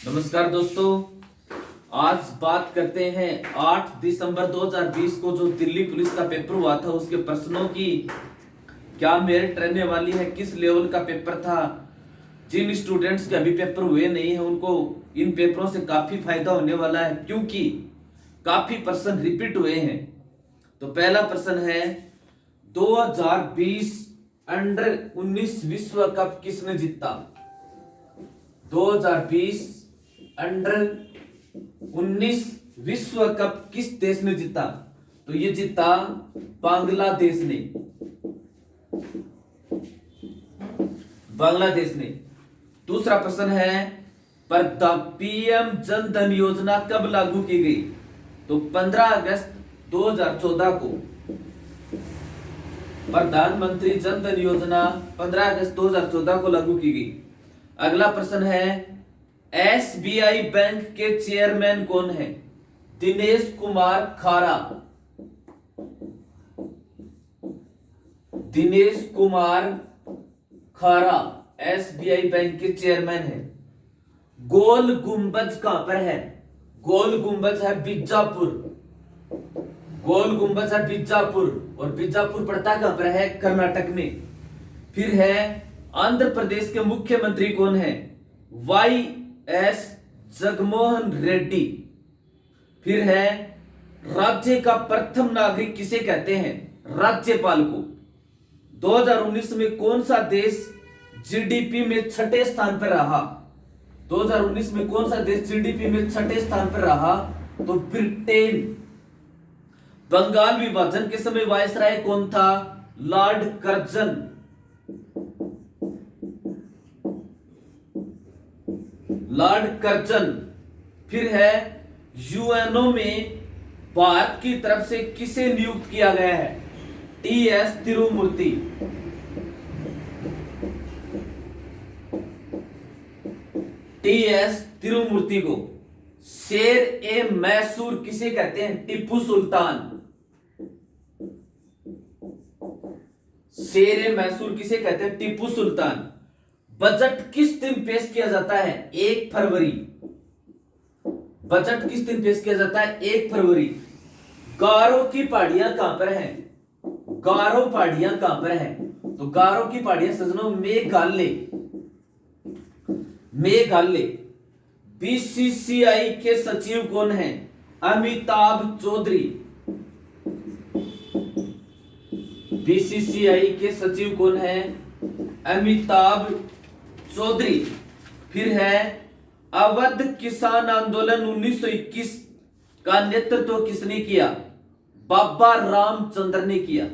नमस्कार दोस्तों। आज बात करते हैं 8 दिसंबर 2020 को जो दिल्ली पुलिस का पेपर हुआ था उसके प्रश्नों की क्या मेरिट रहने वाली है, किस लेवल का पेपर था। जिन स्टूडेंट्स के अभी पेपर हुए नहीं है उनको इन पेपरों से काफी फायदा होने वाला है क्योंकि काफी प्रश्न रिपीट हुए हैं। तो पहला प्रश्न है 2020 अंडर 19 विश्व कप किसने जीता। 2020 अंडर 19 विश्व कप किस देश ने जीता। तो ये जीता बांग्लादेश ने। बांग्लादेश ने। दूसरा प्रश्न है पीएम जन धन योजना कब लागू की गई। तो 15 अगस्त 2014 को प्रधानमंत्री जन धन योजना 15 अगस्त 2014 को लागू की गई। अगला प्रश्न है एसबीआई बैंक के चेयरमैन कौन है। दिनेश कुमार खारा। दिनेश कुमार खारा एसबीआई बैंक के चेयरमैन है। गोल गुंबज कहां पर है। गोल गुंबज है बीजापुर। गोल गुंबज है बीजापुर और बीजापुर पड़ता कहां पर है, कर्नाटक में। फिर है आंध्र प्रदेश के मुख्यमंत्री कौन है, वाई एस जगनमोहन रेड्डी। फिर है राज्य का प्रथम नागरिक किसे कहते हैं, राज्यपाल को। 2019 में कौन सा देश जीडीपी में छठे स्थान पर रहा। 2019 में कौन सा देश जीडीपी में छठे स्थान पर रहा, तो ब्रिटेन। बंगाल विभाजन के समय वायसराय कौन था, लॉर्ड कर्जन। Lord Curzon. फिर है यूएनओ में भारत की तरफ से किसे नियुक्त किया गया है, टीएस तिरुमूर्ति। टीएस तिरुमूर्ति को। शेर ए मैसूर किसे कहते हैं, टीपू सुल्तान। शेर ए मैसूर किसे कहते हैं, टीपू सुल्तान। बजट किस दिन पेश किया जाता है, 1 फरवरी। बजट किस दिन पेश किया जाता है, 1 फरवरी। गारो की पहाड़ियां कहां पर हैं, गारो पहाड़ियां कहां पर हैं, तो गारो की पहाड़ियां सजनों मेघालय। मेघालय। बीसीसीआई के सचिव कौन है, अमिताभ चौधरी। बीसीसीआई के सचिव कौन है, अमिताभ चौधरी। फिर है अवध किसान आंदोलन 1921 का नेतृत्व किसने किया, बाबा रामचंद्र ने किया।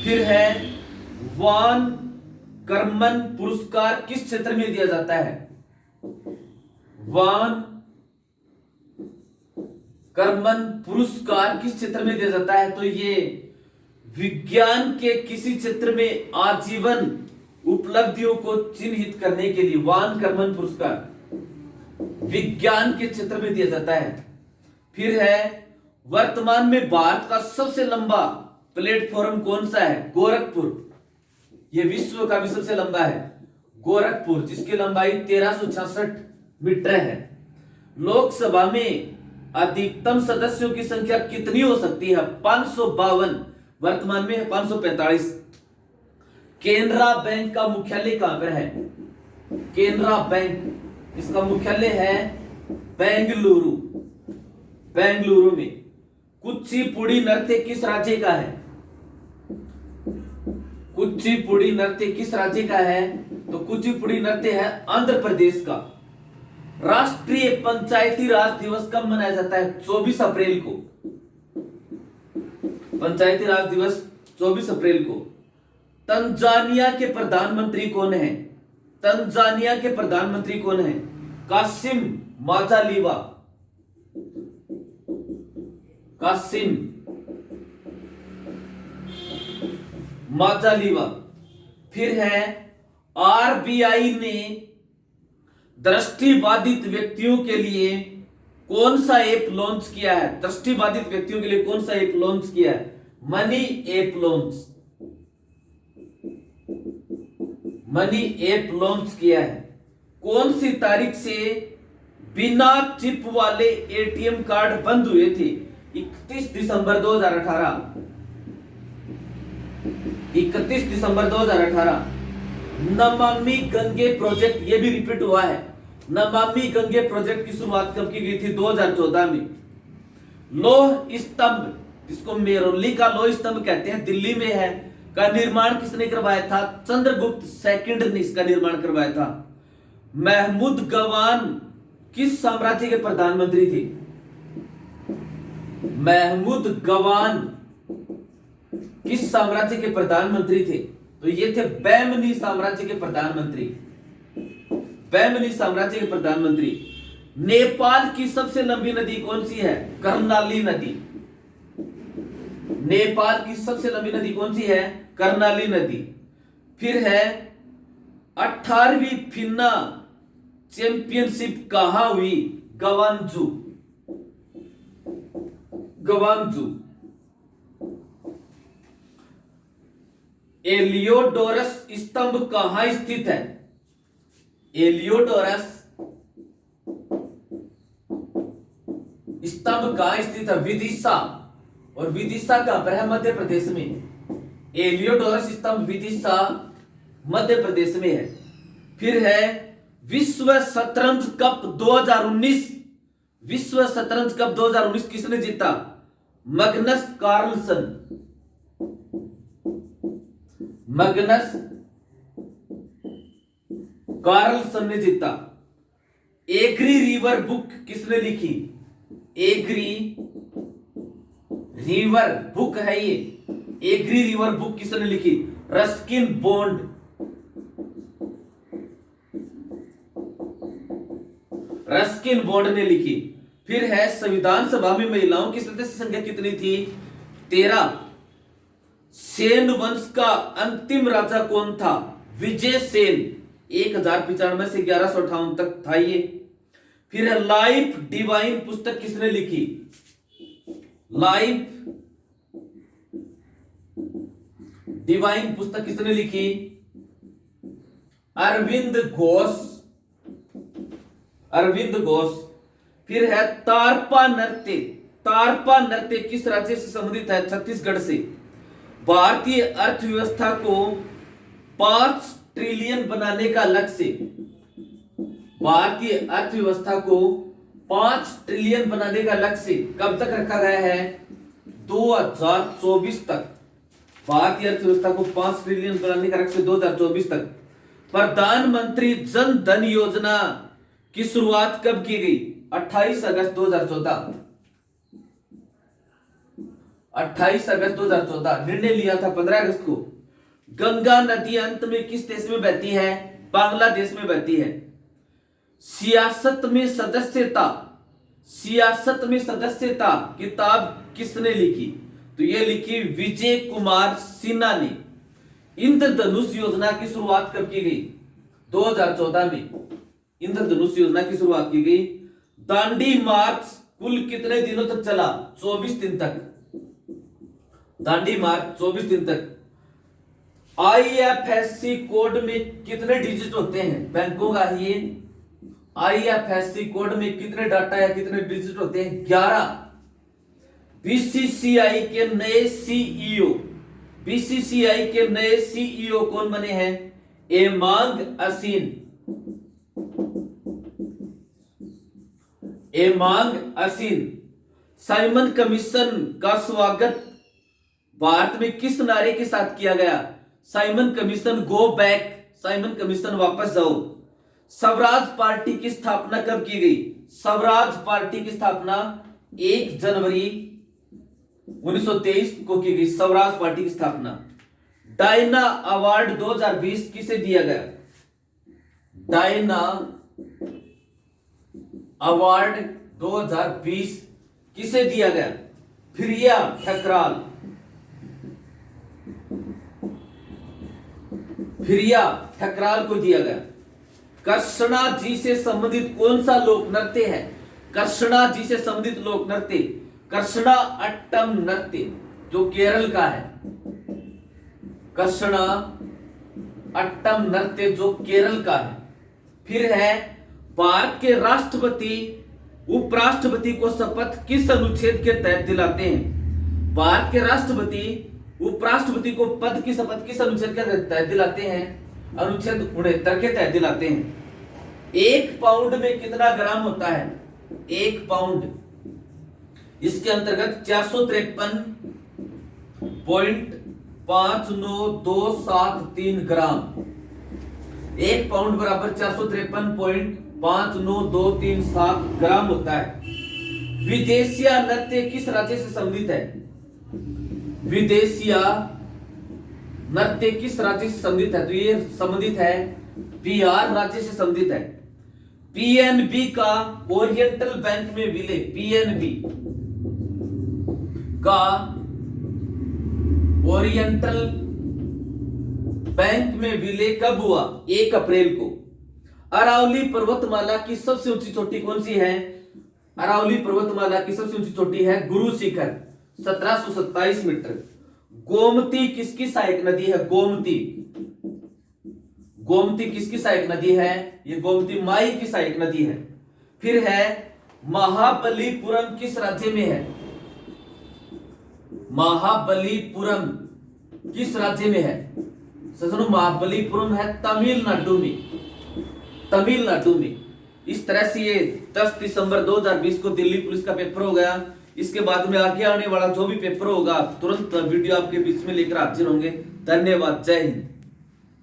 फिर है वान कर्मन पुरस्कार किस क्षेत्र में दिया जाता है, वान कर्मन पुरस्कार किस क्षेत्र में दिया जाता है, तो ये विज्ञान के किसी क्षेत्र में आजीवन उपलब्धियों को चिन्हित करने के लिए वान कर्मन पुरस्कार विज्ञान के क्षेत्र में दिया जाता है। फिर है वर्तमान में भारत का सबसे लंबा प्लेटफॉर्म कौन सा है, गोरखपुर। यह विश्व का भी सबसे लंबा है गोरखपुर, जिसकी लंबाई 1366 मीटर है। लोकसभा में अधिकतम सदस्यों की संख्या कितनी हो सकती है, 552। वर्तमान में है 545। केनरा बैंक का मुख्यालय कहां पर है, केनरा बैंक, इसका मुख्यालय है बेंगलुरु। बेंगलुरु में। कुचिपुड़ी नृत्य किस राज्य का है, कुचिपुड़ी नृत्य किस राज्य का है, तो कुचिपुड़ी नृत्य है आंध्र प्रदेश का। राष्ट्रीय पंचायती राज दिवस कब मनाया जाता है, 24 अप्रैल को। पंचायती राज दिवस 24 अप्रैल को। तंजानिया के प्रधानमंत्री कौन है, तंजानिया के प्रधानमंत्री कौन है, कासिम माजालीवा। कासिम माजालीवा। फिर है आरबीआई ने दृष्टिबाधित व्यक्तियों के लिए कौन सा ऐप लॉन्च किया है, दृष्टिबाधित व्यक्तियों के लिए कौन सा ऐप लॉन्च किया है, money app launch. Money app launch किया है। कौन सी तारीख से बिना चिप वाले एटीएम कार्ड बंद हुए थे 31 दिसंबर 2018। 31 दिसंबर 2018। नमामि गंगे प्रोजेक्ट, ये भी रिपीट हुआ है। नमामि गंगे प्रोजेक्ट की शुरुआत कब की गई थी? 2014 में। लौह स्तंभ, जिसको मेरोली का लौह स्तंभ कहते हैं, दिल्ली में है, का निर्माण किसने करवाया था? चंद्रगुप्त सेकंड ने इसका निर्माण करवाया था। महमूद गवान किस साम्राज्य के प्रधानमंत्री थे? महमूद गवान किस साम्राज्य के प्रधानमंत्री थे? तो ये थे बैमनी साम्राज्य के प्रधानमंत्री। बैमनी साम्राज्य के प्रधानमंत्री। नेपाल की सबसे लंबी नदी कौन सी है? कर्णाली नदी। नेपाल की सबसे लंबी नदी कौन सी है? कर्णाली नदी। फिर है 18वीं फिन्ना चैंपियनशिप कहां हुई? गवांजू। गवांजू। एलियोडोरस स्तंभ कहां स्थित है? एलियोडोरस स्तंभ कहां स्थित है? विदिशा। और विदिशा कहां पर है? मध्य प्रदेश में। एलियोडोरस स्तंभ विदिशा मध्य प्रदेश में है। फिर है विश्व शतरंज कप 2019। विश्व शतरंज कप 2019 किसने जीता? Magnus Carlsen. मैग्नस कार्लसन ने जीता। एग्री रिवर बुक किसने लिखी? एग्री रिवर बुक है ये। एग्री रिवर बुक किसने लिखी? Ruskin bond. रस्किन बॉन्ड ने लिखी। फिर है संविधान सभा में महिलाओं की सदस्य संख्या कितनी थी? 13। सेन वंश का अंतिम राजा कौन था? विजय सेन। 1095 से 1158 तक था ये। फिर है लाइफ डिवाइन पुस्तक किसने लिखी? लाइफ डिवाइन पुस्तक किसने लिखी? अरविंद घोष। अरविंद घोष। फिर है तारपा नृत्य। तारपा नृत्य किस राज्य से संबंधित है? छत्तीसगढ़ से। भारतीय अर्थव्यवस्था को 5 ट्रिलियन बनाने का लक्ष्य। भारतीय अर्थव्यवस्था को 5 ट्रिलियन बनाने का लक्ष्य कब तक रखा गया है? 2024 तक। भारतीय अर्थव्यवस्था को 5 ट्रिलियन बनाने का लक्ष्य 2024 तक। प्रधानमंत्री जन धन योजना की शुरुआत कब की गई? 28 अगस्त 2014। 28 अगस्त 2014। निर्णय लिया था 15 अगस्त को। गंगा नदी अंत में किस देश में बहती है? बांग्लादेश में बहती है। सियासत में सदस्यता। सियासत में सदस्यता किताब किसने लिखी? तो यह लिखी विजय कुमार सिन्हा ने। इंद्रधनुष योजना की शुरुआत कब की गई? 2014 में इंद्रधनुष योजना की शुरुआत की गई। दांडी मार्च कुल कितने दिनों तक चला? 24 दिन तक। दांडी मार्च 24 दिन तक। आईएफएससी कोड में कितने डिजिट होते हैं? बैंकों का ये आईएफएससी कोड में कितने डाटा या कितने डिजिट होते हैं? 11। बीसीसीआई के नए सीईओ। बीसीसीआई के नए सीईओ कौन बने हैं? एमांग असीन। एमांग असीन। साइमन कमीशन का स्वागत भारत में किस नारे के साथ किया गया? Simon commission go back. Simon commission वापस जाओ। स्वराज पार्टी की स्थापना कब की गई? स्वराज पार्टी की स्थापना 1 जनवरी 1923 को की गई। स्वराज पार्टी की स्थापना। डायना अवार्ड 2020 किसे दिया गया? डायना अवार्ड 2020 किसे दिया गया? प्रिया ठकराल। प्रिया ठकराल को दिया गया। कृष्णा जी से संबंधित कौन सा लोक नृत्य है? कृष्णा जी से संबंधित लोक नृत्य कृष्णा अट्टम नृत्य, जो केरल का है। कृष्णा अट्टम नृत्य जो केरल का है। फिर है भारत के राष्ट्रपति उपराष्ट्रपति को शपथ किस अनुच्छेद के तहत दिलाते हैं? भारत के राष्ट्रपति उपराष्ट्रपति को पद की शपथ किस अनुच्छेद के तहत दिलाते हैं? अनुच्छेद 69 के तहत दिलाते हैं। 1 पाउंड में कितना ग्राम होता है? 1 पाउंड, इसके अंतर्गत 453.59273 ग्राम। 1 पाउंड बराबर 453.59237 ग्राम होता है। विदेशिया नृत्य किस राज्य से संबंधित है? विदेशिया नृत्य किस राज्य से संबंधित है? तो ये संबंधित है बिहार राज्य से संबंधित है। पीएनबी का ओरिएंटल बैंक में विलय, पीएनबी का ओरिएंटल बैंक में विलय कब हुआ? 1 अप्रैल को। अरावली पर्वतमाला की सबसे ऊंची चोटी कौन सी है? अरावली पर्वतमाला की सबसे ऊंची चोटी है गुरु शिखर, 1727 मीटर। गोमती किसकी सहायक नदी है? गोमती, गोमती किसकी सहायक नदी है? ये गोमती माई की सहायक नदी है। फिर है महाबलीपुरम किस राज्य में है? महाबलीपुरम किस राज्य में है? सुनो, महाबलीपुरम है तमिलनाडु में, तमिलनाडु में। इस तरह से ये 10 दिसंबर 2020 को दिल्ली पुलिस का पेपर हो गया। इसके बाद में आगे आने वाला जो भी पेपर होगा तुरंत वीडियो आपके बीच में लेकर हाजिर होंगे। धन्यवाद, जय हिंद।